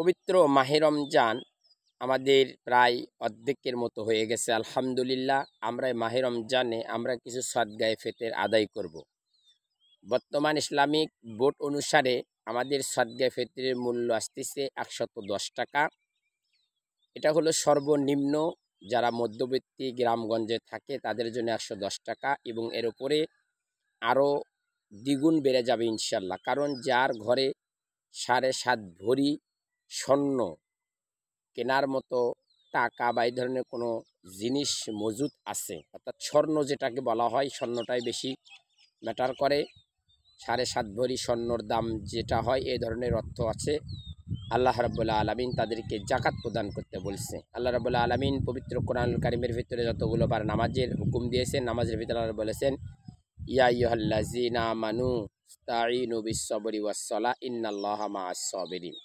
পবিত্র মাহে রমজান আমাদের প্রায় অর্ধেকের মতো হয়ে গেছে। আলহামদুলিল্লাহ, আমরা এই মাহে রমজানে আমরা কিছু সদকায়ে ফিতর আদায় করব। বর্তমান ইসলামিক বোর্ড অনুসারে আমাদের সদকায়ে ফিতরের মূল্য আসতেছে 110 টাকা। এটা হলো সর্বনিম্ন। যারা মধ্যবিত্তি গ্রামগঞ্জে থাকে তাদের জন্য 110 টাকা, এবং এর উপরে আরও দ্বিগুণ বেড়ে যাবে ইনশাল্লাহ। কারণ যার ঘরে 7.5 ভরি স্বর্ণ কেনার মতো টাকা বা এই ধরনের কোনো জিনিস মজুদ আছে, অর্থাৎ স্বর্ণ যেটাকে বলা হয়, স্বর্ণটাই বেশি ম্যাটার করে। 7.5 ভরি স্বর্ণর দাম যেটা হয়, এই ধরনের অর্থ আছে। আল্লাহ রাব্বুল আলামিন তাদেরকে জাকাত প্রদান করতে বলছে। আল্লাহ রাব্বুল আলামিন পবিত্র কোরআনুল কারীমের ভিতরে যতগুলো বার নামাজের হুকুম দিয়েছেন, নামাজের ভিতরে আল্লাহ বলেছেন, ইয়া আইয়ুহাল্লাযীনা আমানু ইসতাঈনু বিস-সাবরি ওয়াস-সালাহ ইন্নাল্লাহা মা'আস-সাবিরিন।